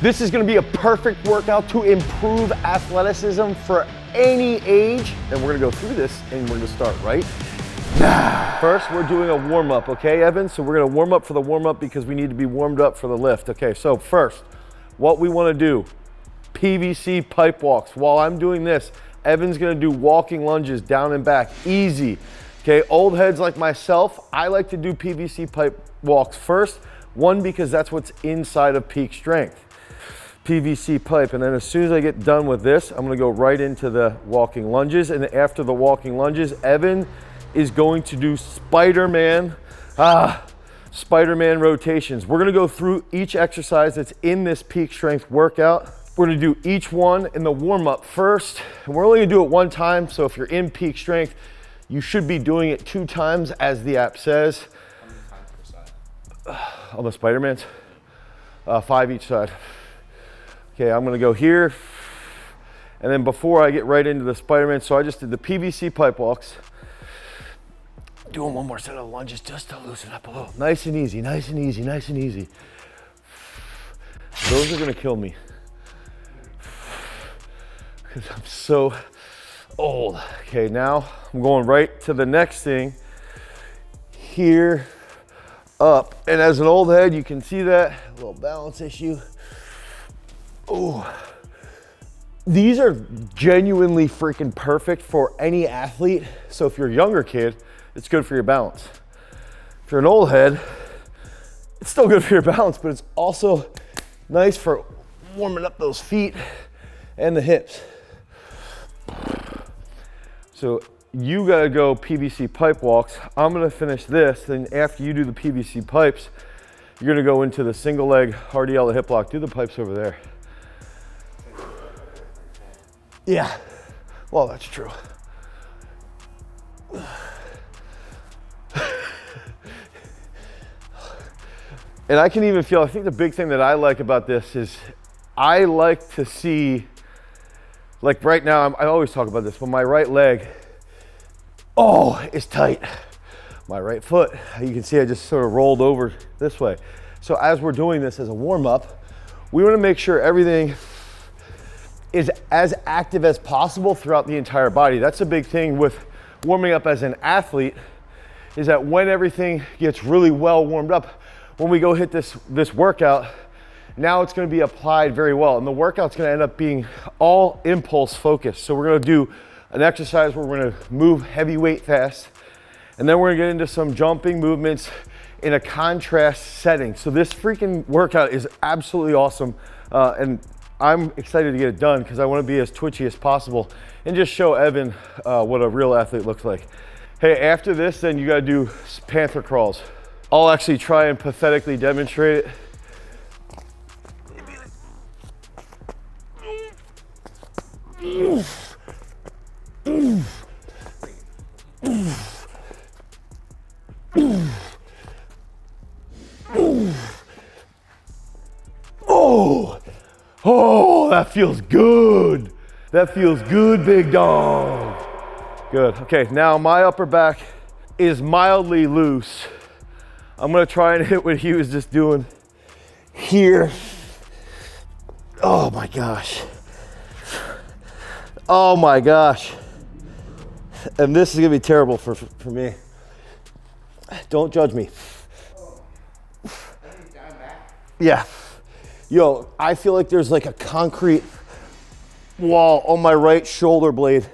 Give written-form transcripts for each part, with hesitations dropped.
This is gonna be a perfect workout to improve athleticism for any age. And we're gonna go through this and we're gonna start right now. First, we're doing a warm up, okay, Evan? So we're gonna warm up for the warm up because we need to be warmed up for the lift. Okay, so first, what we wanna do, PVC pipe walks. While I'm doing this, Evan's gonna do walking lunges down and back, easy. Okay, old heads like myself, I like to do PVC pipe walks first. One, because that's what's inside of peak strength. PVC pipe, and then as soon as I get done with this, I'm gonna go right into the walking lunges, and after the walking lunges, Evan is going to do Spider-Man rotations. We're gonna go through each exercise that's in this peak strength workout. We're gonna do each one in the warm-up first, and we're only gonna do it one time, so if you're in peak strength, you should be doing it 2 times as the app says. How many times per side? On the Spider-Mans? 5 each side. Okay, I'm gonna go here, and then before I get right into the Spider-Man, so I just did the PVC pipe walks. Doing one more set of lunges just to loosen up a little. Nice and easy, nice and easy, nice and easy. Those are gonna kill me. Because I'm so old. Okay, now I'm going right to the next thing. Here, up. And as an old head, you can see that, a little balance issue. Oh, these are genuinely freaking perfect for any athlete. So if you're a younger kid, it's good for your balance. If you're an old head, it's still good for your balance, but it's also nice for warming up those feet and the hips. So you gotta go PVC pipe walks. I'm gonna finish this, then after you do the PVC pipes, you're gonna go into the single leg RDL to hip lock. Do the pipes over there. Yeah, well, that's true. And I can even feel, I think the big thing that I like about this is I like to see, like right now, I always talk about this, but my right leg, is tight. My right foot, you can see I just sort of rolled over this way. So as we're doing this as a warm up, we wanna make sure everything is as active as possible throughout the entire body. That's a big thing with warming up as an athlete, is that when everything gets really well warmed up, when we go hit this workout, now it's gonna be applied very well. And the workout's gonna end up being all impulse focused. So we're gonna do an exercise where we're gonna move heavy weight fast, and then we're gonna get into some jumping movements in a contrast setting. So this freaking workout is absolutely awesome. And I'm excited to get it done because I want to be as twitchy as possible and just show Evan what a real athlete looks like. Hey, after this, then you got to do panther crawls. I'll actually try and pathetically demonstrate it. Oh, that feels good. That feels good, big dog. Good. Okay, now my upper back is mildly loose. I'm gonna try and hit what he was just doing here. Oh my gosh. Oh my gosh. And this is gonna be terrible for me. Don't judge me. Yeah. Yo, I feel like there's like a concrete wall on my right shoulder blade.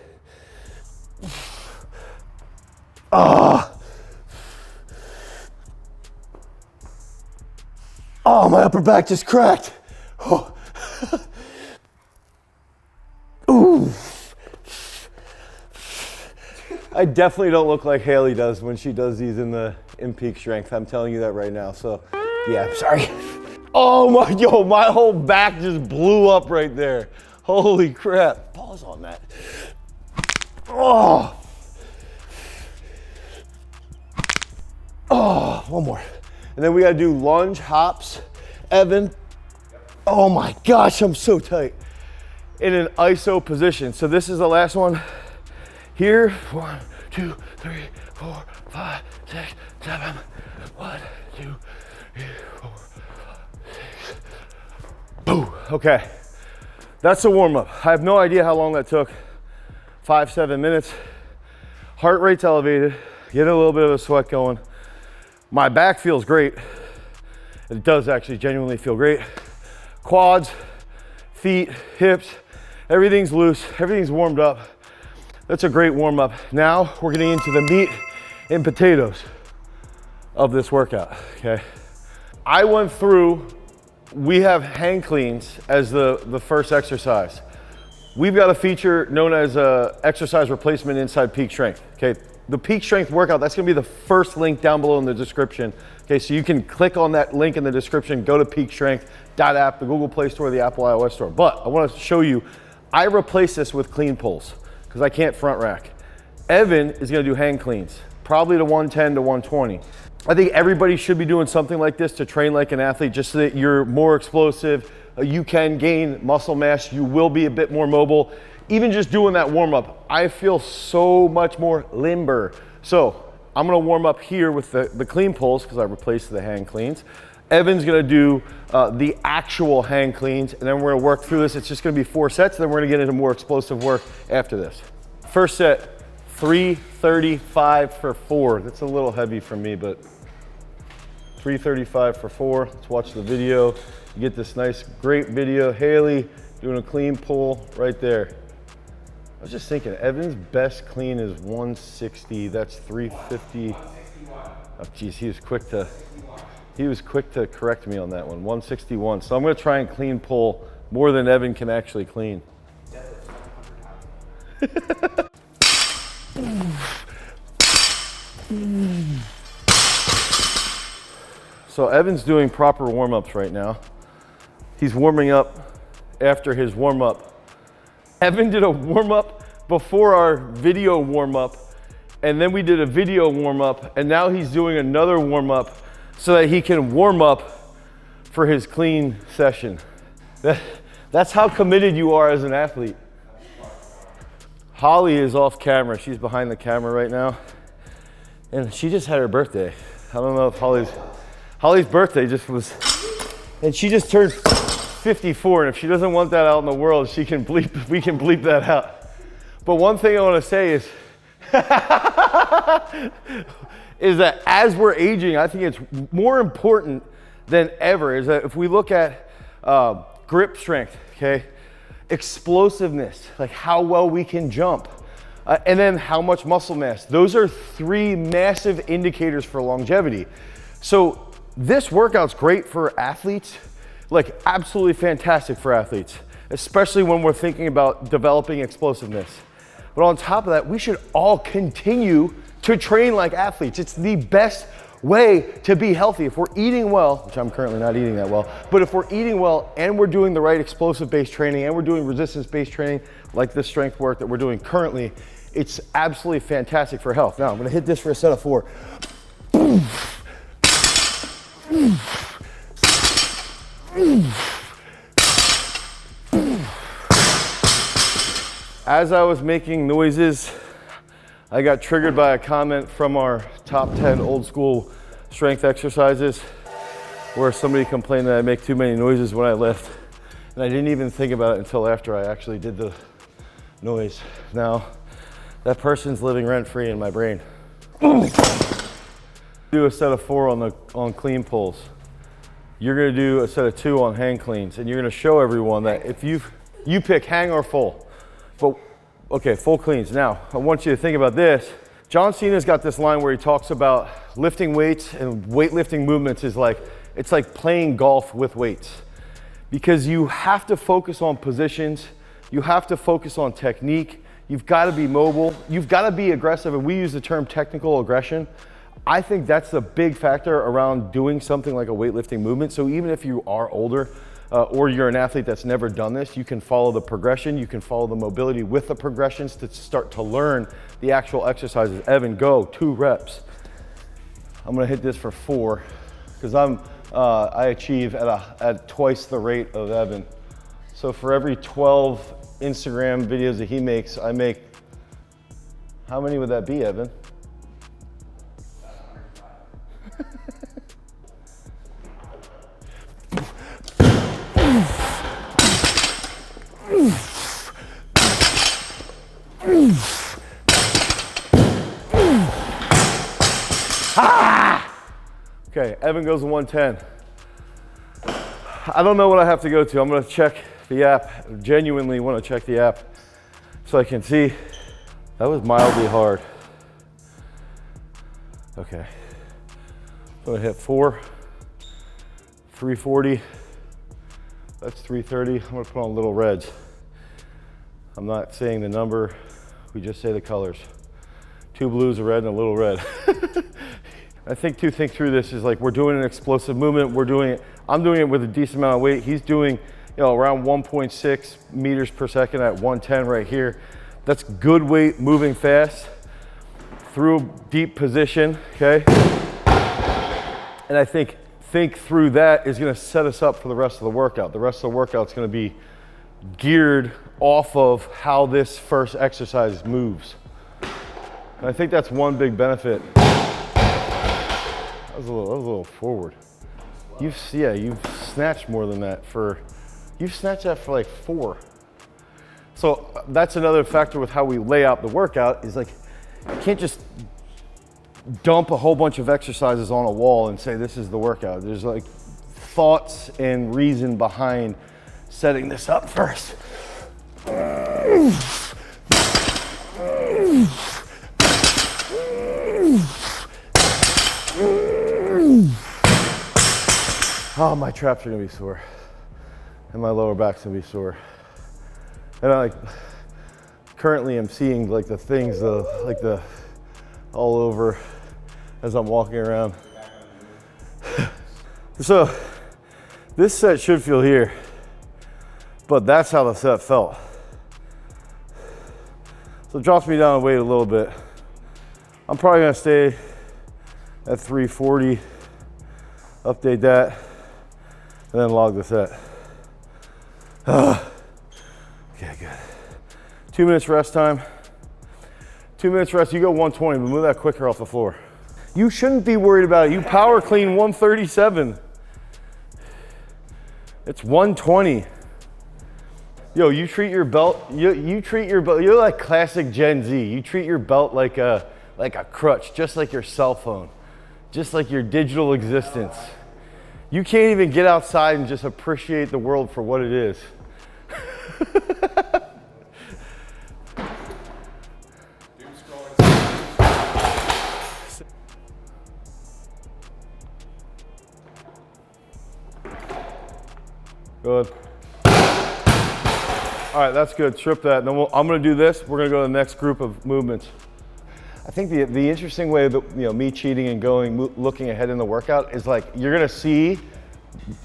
Oh, my upper back just cracked. Oh. Ooh. I definitely don't look like Haley does when she does these in peak strength. I'm telling you that right now. So yeah, sorry. Oh my whole back just blew up right there. Holy crap. Pause on that. Oh, one more. And then we gotta do lunge hops. Evan, oh my gosh, I'm so tight. In an ISO position. So this is the last one. Here, 1, 2, 3, 4, 5, 6, 7. 1, 2, 3, 4, 5, 6. Boom. Okay, that's a warm-up. I have no idea how long that took. 5-7 minutes. Heart rate's elevated, getting a little bit of a sweat going. My back feels great. It does actually genuinely feel great. Quads, feet, hips, everything's loose, everything's warmed up. That's a great warm-up. Now we're getting into the meat and potatoes of this workout, okay? I went through, we have hang cleans as the first exercise. We've got a feature known as exercise replacement inside Peak Strength, okay? The Peak Strength workout, that's gonna be the first link down below in the description. Okay, so you can click on that link in the description, go to peakstrength.app, the Google Play Store, the Apple iOS Store. But I wanna show you, I replace this with clean pulls because I can't front rack. Evan is gonna do hang cleans, probably to 110 to 120. I think everybody should be doing something like this to train like an athlete, just so that you're more explosive, you can gain muscle mass, you will be a bit more mobile. Even just doing that warm up, I feel so much more limber. So I'm gonna warm up here with the clean pulls because I replaced the hang cleans. Evan's gonna do the actual hang cleans, and then we're gonna work through this. It's just gonna be 4 sets, then we're gonna get into more explosive work after this. First set, 335 for 4. That's a little heavy for me, but 335 for 4. Let's watch the video. You get this nice, great video. Haley doing a clean pull right there. I was just thinking, Evan's best clean is 160. That's 350. Oh, geez, he was quick to correct me on that one. 161. So I'm going to try and clean pull more than Evan can actually clean. So Evan's doing proper warm-ups right now. He's warming up after his warm-up. Evan did a warm-up before our video warm-up, and then we did a video warm-up, and now he's doing another warm-up so that he can warm up for his clean session. That's how committed you are as an athlete. Holly is off camera. She's behind the camera right now, and she just had her birthday. I don't know if Holly's birthday just was, and she just turned 54, and if she doesn't want that out in the world, we can bleep that out. But one thing I want to say is, is that as we're aging, I think it's more important than ever, is that if we look at grip strength, okay, explosiveness, like how well we can jump, and then how much muscle mass. Those are 3 massive indicators for longevity. So this workout's great for athletes, like absolutely fantastic for athletes, especially when we're thinking about developing explosiveness. But on top of that, we should all continue to train like athletes. It's the best way to be healthy. If we're eating well, which I'm currently not eating that well, but if we're eating well and we're doing the right explosive-based training and we're doing resistance-based training, like this strength work that we're doing currently, it's absolutely fantastic for health. Now, I'm gonna hit this for a set of 4. As I was making noises, I got triggered by a comment from our top 10 old school strength exercises where somebody complained that I make too many noises when I lift. And I didn't even think about it until after I actually did the noise. Now, that person's living rent-free in my brain. Do a set of 4 on clean pulls. You're gonna do a set of 2 on hang cleans, and you're gonna show everyone that if you pick hang or full. But okay, full cleans. Now, I want you to think about this. John Cena's got this line where he talks about lifting weights and weightlifting movements is like, it's like playing golf with weights. Because you have to focus on positions, you have to focus on technique, you've got to be mobile, you've got to be aggressive, and we use the term technical aggression. I think that's the big factor around doing something like a weightlifting movement. So even if you are older, or you're an athlete that's never done this, you can follow the progression, you can follow the mobility with the progressions to start to learn the actual exercises. Evan, go, 2 reps. I'm gonna hit this for 4, because I achieve at twice the rate of Evan. So for every 12 Instagram videos that he makes, I make, how many would that be, Evan? Okay, Evan goes to 110. I don't know what I have to go to. I'm gonna check the app. I genuinely wanna check the app so I can see. That was mildly hard. Okay, I'm gonna hit 4, 340. That's 330. I'm gonna put on little reds. I'm not saying the number, we just say the colors. 2 blues, a red, and a little red. I think to think through this is like we're doing an explosive movement. I'm doing it with a decent amount of weight. He's doing, around 1.6 meters per second at 110 right here. That's good weight, moving fast through deep position, okay? And I think through that is gonna set us up for the rest of the workout. The rest of the workout's gonna be geared off of how this first exercise moves. And I think that's one big benefit. That was a little forward. You've snatched more than that you've snatched that for like 4. So that's another factor with how we lay out the workout is like, you can't just dump a whole bunch of exercises on a wall and say this is the workout. There's like thoughts and reason behind setting this up first. Oh, my traps are gonna be sore. And my lower back's gonna be sore. And I currently am seeing like the things, all over as I'm walking around. So this set should feel here, but that's how the set felt. So it drops me down in weight a little bit. I'm probably gonna stay at 340, update that, and then log the set. Okay, good. 2 minutes rest time. 2 minutes rest, you go 120, but move that quicker off the floor. You shouldn't be worried about it. You power clean 137. It's 120. Yo, you treat your belt, you treat your belt, you're like classic Gen Z. You treat your belt like a crutch, just like your cell phone, just like your digital existence. You can't even get outside and just appreciate the world for what it is. Good. All right, that's good. Strip that. And then I'm going to do this. We're going to go to the next group of movements. I think the interesting way that me cheating and looking ahead in the workout is like you're going to see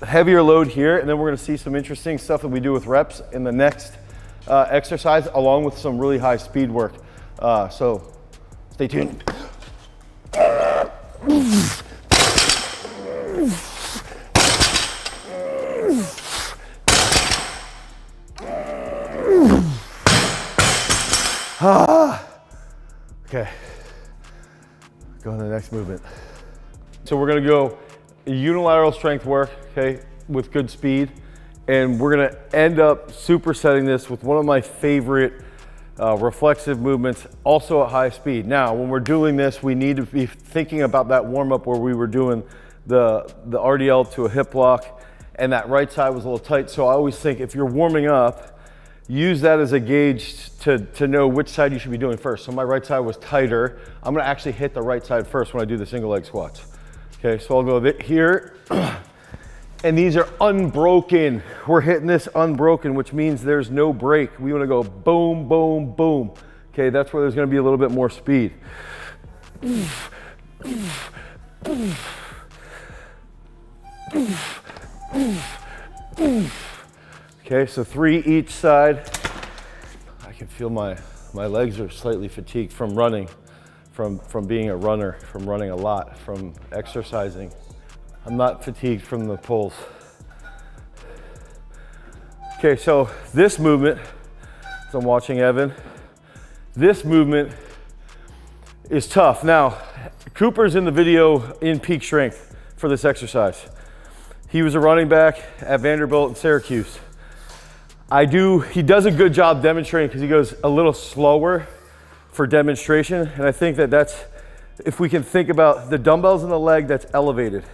heavier load here, and then we're going to see some interesting stuff that we do with reps in the next exercise, along with some really high speed work. So stay tuned. Okay, go on to the next movement. So we're gonna go unilateral strength work, okay, with good speed. And we're gonna end up supersetting this with one of my favorite reflexive movements, also at high speed. Now, when we're doing this, we need to be thinking about that warm up where we were doing the RDL to a hip lock, and that right side was a little tight. So I always think if you're warming up, use that as a gauge to know which side you should be doing first. So my right side was tighter. I'm gonna actually hit the right side first when I do the single leg squats. Okay, so I'll go here, and these are unbroken. We're hitting this unbroken, which means there's no break. We wanna go boom, boom, boom. Okay, that's where there's gonna be a little bit more speed. Okay, so 3 each side. I can feel my legs are slightly fatigued from running, from being a runner, from running a lot, from exercising. I'm not fatigued from the pulls. Okay, so this movement, as I'm watching Evan, this movement is tough. Now, Cooper's in the video in peak strength for this exercise. He was a running back at Vanderbilt and Syracuse. He does a good job demonstrating because he goes a little slower for demonstration. And I think that's, if we can think about the dumbbells in the leg that's elevated.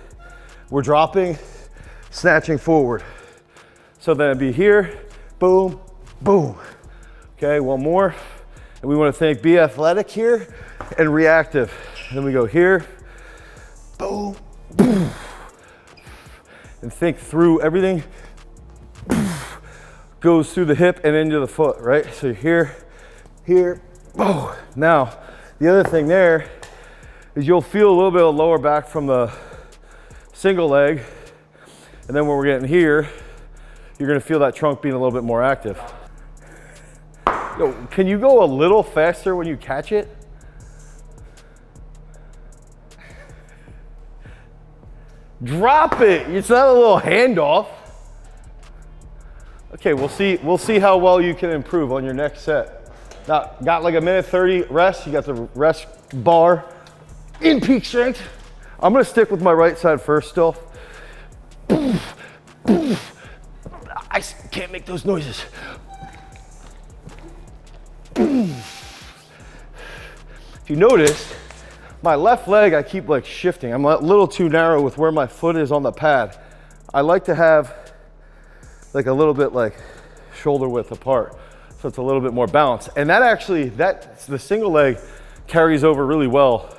We're dropping, snatching forward. So then it'd be here, boom, boom. Okay, one more. And we want to think, be athletic here and reactive. And then we go here, boom, boom. And think through everything goes through the hip and into the foot, right? So here, boom. Now, the other thing there is you'll feel a little bit of lower back from the single leg. And then when we're getting here, you're gonna feel that trunk being a little bit more active. Yo, can you go a little faster when you catch it? Drop it. It's not a little handoff. Okay, we'll see how well you can improve on your next set. Now, got like a minute 30 rest. You got the rest bar in peak strength. I'm gonna stick with my right side first still. I can't make those noises. If you notice, my left leg, I keep like shifting. I'm a little too narrow with where my foot is on the pad. I like to have like a little bit like shoulder width apart, so it's a little bit more balanced. And that actually, the single leg carries over really well,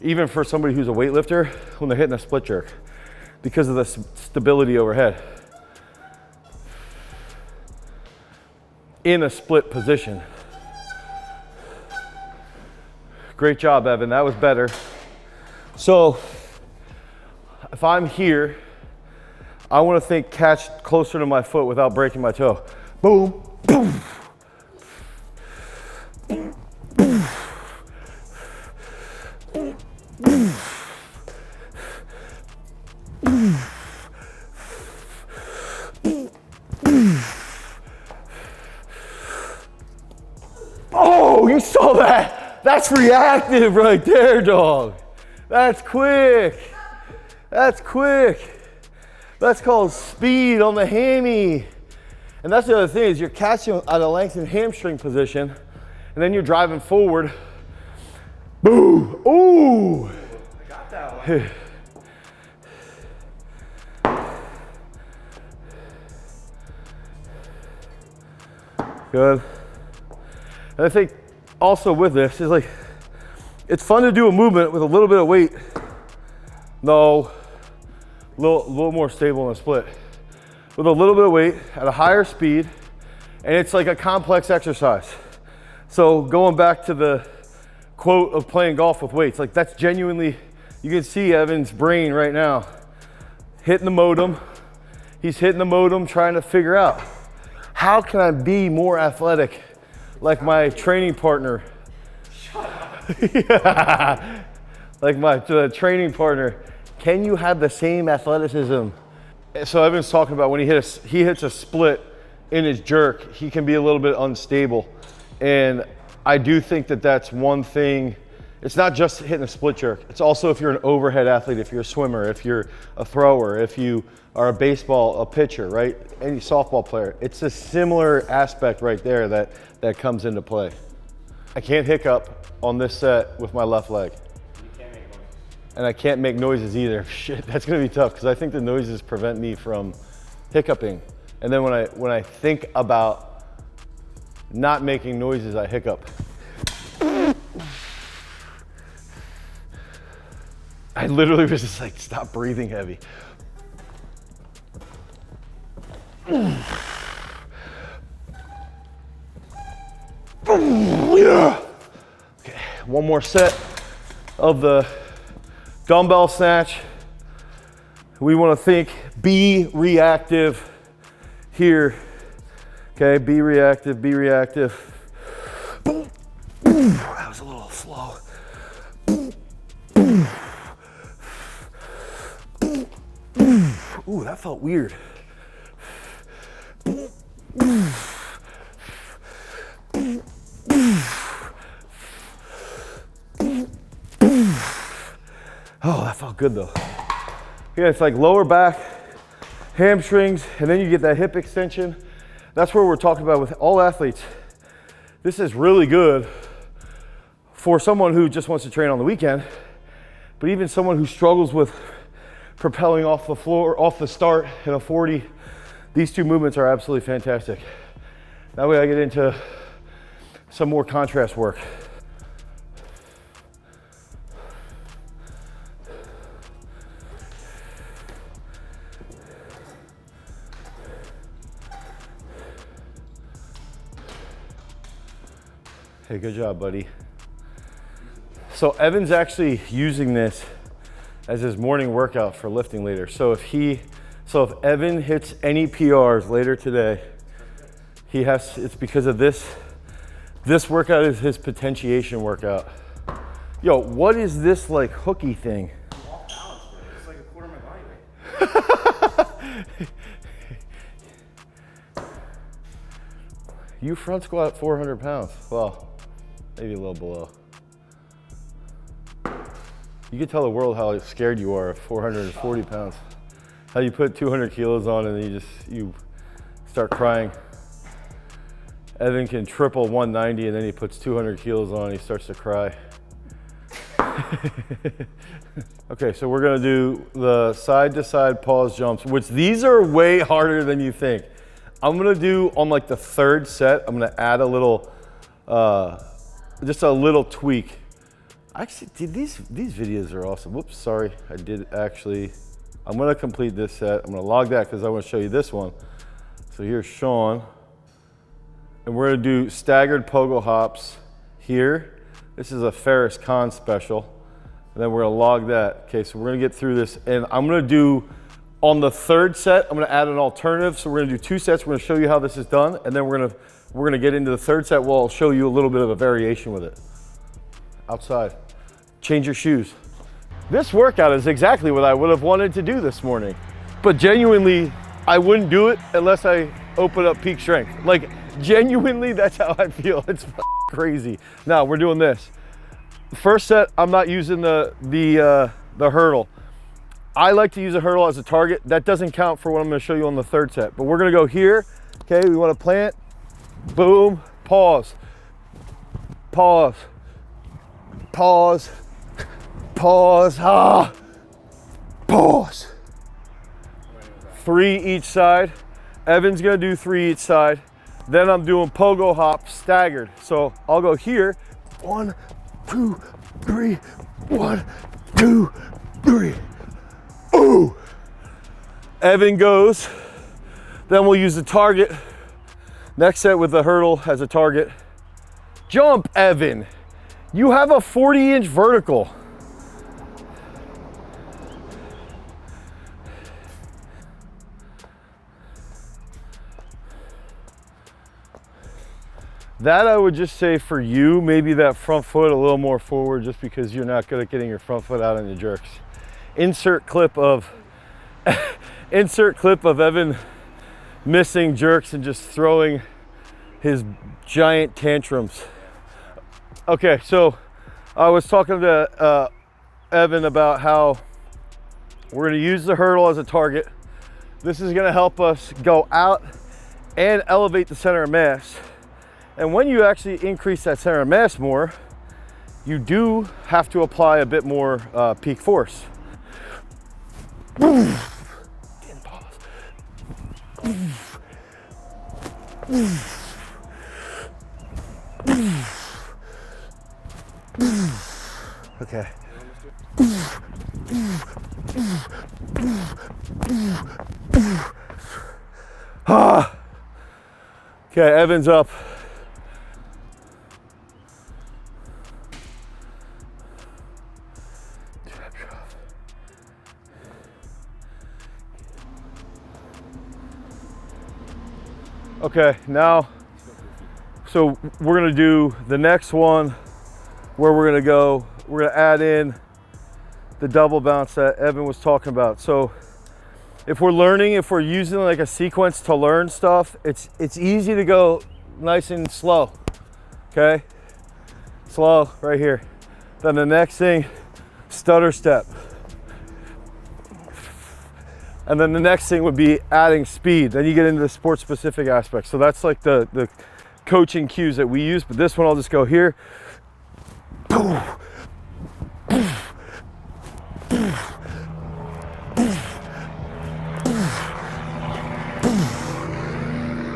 even for somebody who's a weightlifter when they're hitting a split jerk, because of the stability overhead. In a split position. Great job, Evan, that was better. So if I'm here, I want to think catch closer to my foot without breaking my toe. Boom, boom. Oh, you saw that? That's reactive right there, dog. That's quick. That's quick. That's called speed on the hammy. And that's the other thing is you're catching at a lengthened hamstring position, and then you're driving forward. Boo! Ooh! I got that one. Good. And I think also with this is like, it's fun to do a movement with a little bit of weight. No, a little more stable in a split. With a little bit of weight at a higher speed, and it's like a complex exercise. So going back to the quote of playing golf with weights, like that's genuinely, you can see Evan's brain right now, hitting the modem. He's hitting the modem trying to figure out, how can I be more athletic like my training partner? Yeah. Like my training partner. Can you have the same athleticism? So Evan's talking about when he hits a split in his jerk, he can be a little bit unstable. And I do think that that's one thing. It's not just hitting a split jerk. It's also if you're an overhead athlete, if you're a swimmer, if you're a thrower, if you are a pitcher, right? Any softball player. It's a similar aspect right there that comes into play. I can't hiccup on this set with my left leg. You can't make noise. And I can't make noises either. Shit, that's gonna be tough because I think the noises prevent me from hiccuping. And then when I think about not making noises, I hiccup. I literally was just like, stop breathing heavy. Yeah. Okay, one more set of the dumbbell snatch. We want to think, be reactive here. Okay, be reactive, be reactive. That was a little slow. Ooh, that felt weird. Oh, that felt good though. Yeah, it's like lower back, hamstrings, and then you get that hip extension. that's where we're talking about with all athletes. This is really good for someone who just wants to train on the weekend, but even someone who struggles with propelling off the floor, off the start in a 40, these two movements are absolutely fantastic. That way I get into some more contrast work. Hey, good job, buddy. So Evan's actually using this as his morning workout for lifting later. So if Evan hits any PRs later today, it's because of this. This workout is his potentiation workout. Yo, what is this like hooky thing? Off balance, bro. It's like a quarter of my body weight. You front squat 400 pounds. Well, maybe a little below. You can tell the world how scared you are of 440 pounds. How you put 200 kilos on and you start crying. Evan can triple 190 and then he puts 200 kilos on and he starts to cry. Okay, so we're gonna do the side to side pause jumps, which these are way harder than you think. I'm gonna do on like the third set, I'm gonna add a little, just a little tweak. Actually, dude, these videos are awesome. Whoops, sorry, I did actually. I'm gonna complete this set. I'm gonna log that because I wanna show you this one. So here's Sean. And we're gonna do staggered pogo hops here. This is a Ferris Con special. And then we're gonna log that. Okay, so we're gonna get through this. And I'm gonna do, on the third set, I'm gonna add an alternative. So we're gonna do 2 sets. We're gonna show you how this is done. And then we're gonna get into the third set. Well, I'll show you a little bit of a variation with it. Outside. Change your shoes. This workout is exactly what I would have wanted to do this morning. But genuinely, I wouldn't do it unless I open up peak strength. Like, genuinely, that's how I feel. It's crazy. Now, we're doing this. First set, I'm not using the hurdle. I like to use a hurdle as a target. That doesn't count for what I'm gonna show you on the third set. But we're gonna go here. Okay, we wanna plant, boom, pause, pause, pause, pause, pause. 3 each side. Evan's gonna do 3 each side. Then I'm doing pogo hop staggered. So I'll go here, 1, 2, 3, 1, 2, 3. Ooh. Evan goes. Then we'll use the target. Next set with the hurdle as a target. Jump, Evan. You have a 40-inch vertical. That I would just say for you, maybe that front foot a little more forward just because you're not good at getting your front foot out in the jerks. Insert clip of Evan missing jerks and just throwing his giant tantrums. Okay, so I was talking to Evan about how we're gonna use the hurdle as a target. This is gonna help us go out and elevate the center of mass. And when you actually increase that center of mass more, you do have to apply a bit more peak force. Okay. Okay, Evan's up. Okay, now, so we're gonna do the next one where we're gonna add in the double bounce that Evan was talking about. So if we're using like a sequence to learn stuff, it's easy to go nice and slow, okay? Slow, right here. Then the next thing, stutter step. And then the next thing would be adding speed. Then you get into the sport specific aspects. So that's like the coaching cues that we use, but this one I'll just go here.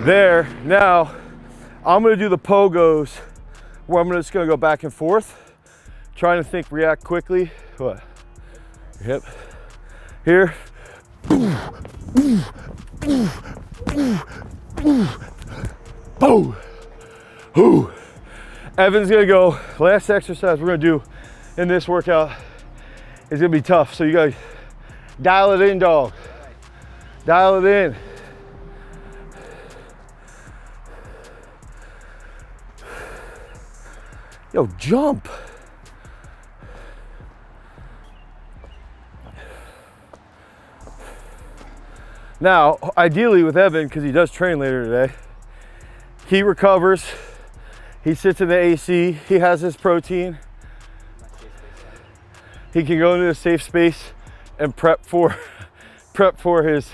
There, now I'm gonna do the pogos where I'm just gonna go back and forth, trying to think, react quickly. What? Your hip. Here. Boom. Ooh. Evan's gonna go, last exercise we're gonna do in this workout is gonna be tough. So you guys dial it in, dog. Dial it in. Yo, jump. Now, ideally with Evan, because he does train later today, he recovers, he sits in the AC, he has his protein. He can go into a safe space and prep for his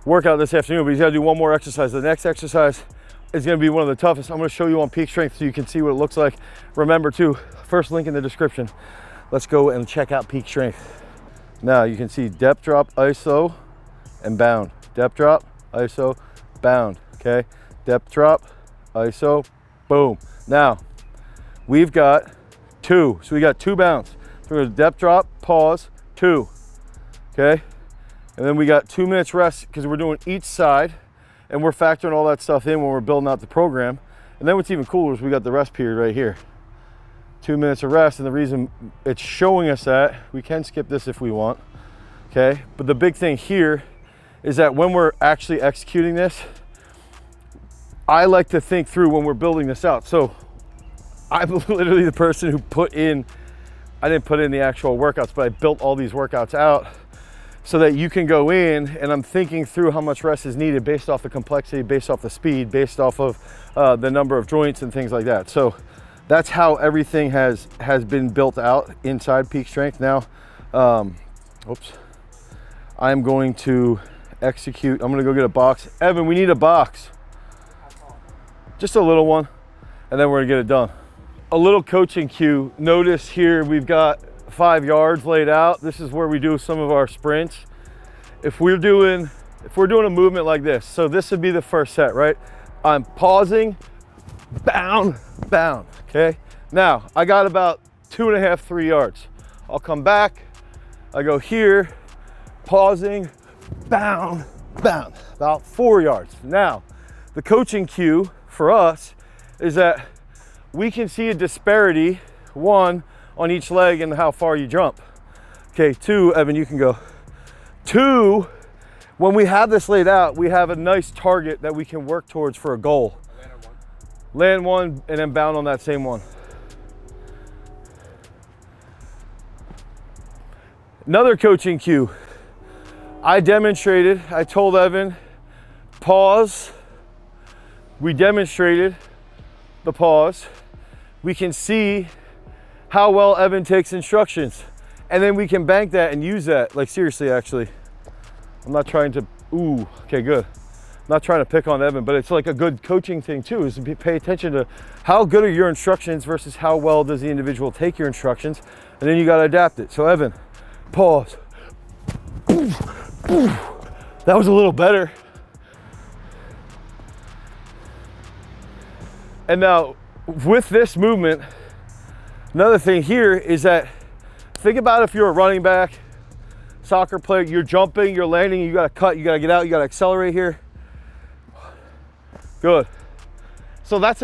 workout this afternoon, but he's gotta do one more exercise. The next exercise is gonna be one of the toughest. I'm gonna show you on peak strength so you can see what it looks like. Remember too, first link in the description. Let's go and check out peak strength. Now you can see depth drop, iso, and bound. Depth drop, iso, bound, okay? Depth drop, iso, boom. Now, we've got 2, so we got 2 bounds. So we're gonna depth drop, pause, 2, okay? And then we got 2 minutes rest because we're doing each side and we're factoring all that stuff in when we're building out the program. And then what's even cooler is we got the rest period right here. 2 minutes of rest, and the reason it's showing us that, we can skip this if we want, okay? But the big thing here is that when we're actually executing this, I like to think through when we're building this out. So I'm literally the person who I didn't put in the actual workouts, but I built all these workouts out so that you can go in, and I'm thinking through how much rest is needed based off the complexity, based off the speed, based off of the number of joints and things like that. So that's how everything has been built out inside peak strength. Now, I'm going to execute. I'm gonna go get a box. Evan, we need a box. Just a little one, and then we're gonna get it done. A little coaching cue. Notice here we've got 5 yards laid out. This is where we do some of our sprints. If we're doing a movement like this, so this would be the first set, right? I'm pausing, bound, bound, okay? Now, I got about 2.5, 3 yards. I'll come back, I go here, pausing, bound, bound, about 4 yards. Now, the coaching cue for us is that we can see a disparity, 1, on each leg and how far you jump. Okay, 2, Evan, you can go. 2, when we have this laid out, we have a nice target that we can work towards for a goal. Land one and then bound on that same one. Another coaching cue. I told Evan, pause. We demonstrated the pause. We can see how well Evan takes instructions. And then we can bank that and use that. Like seriously, actually. I'm not trying to, okay, good. I'm not trying to pick on Evan, but it's like a good coaching thing too, is to pay attention to how good are your instructions versus how well does the individual take your instructions. And then you gotta adapt it. So Evan, pause. That was a little better. And now with this movement, another thing here is that, think about if you're a running back, soccer player, you're jumping, you're landing, you gotta cut, you gotta get out, you gotta accelerate here. Good. So that's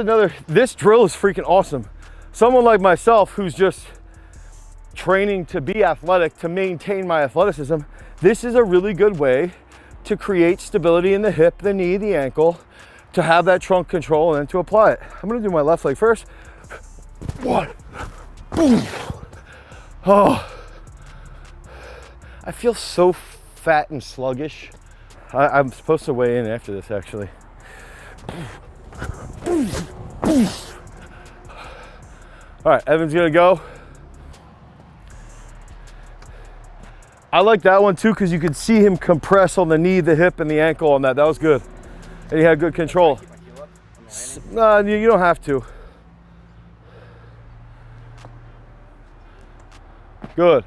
this drill is freaking awesome. Someone like myself who's just training to be athletic, to maintain my athleticism, this is a really good way to create stability in the hip, the knee, the ankle, to have that trunk control and then to apply it. I'm gonna do my left leg first. 1, boom. Oh, I feel so fat and sluggish. I'm supposed to weigh in after this, actually. All right, Evan's gonna go. I like that one too because you could see him compress on the knee, the hip, and the ankle on that. That was good. And he had good control. Keep my heel up on the landing. No, you don't have to. Good.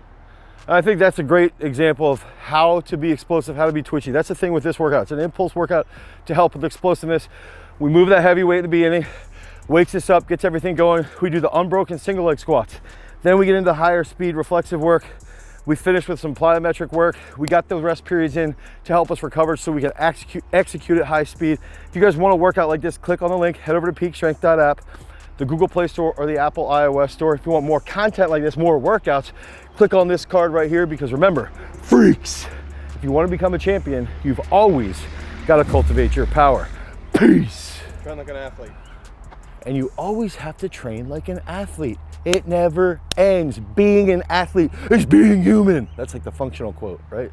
I think that's a great example of how to be explosive, how to be twitchy. That's the thing with this workout. It's an impulse workout to help with explosiveness. We move that heavy weight at the beginning, wakes us up, gets everything going. We do the unbroken single leg squats. Then we get into higher speed reflexive work. We finish with some plyometric work. We got those rest periods in to help us recover so we can execute at high speed. If you guys want to work out like this, click on the link, head over to peakstrength.app, the Google Play Store or the Apple iOS Store. If you want more content like this, more workouts, click on this card right here because remember, freaks, if you want to become a champion, you've always got to cultivate your power. Peace. Train like an athlete. And you always have to train like an athlete. It never ends. Being an athlete is being human. That's like the functional quote, right?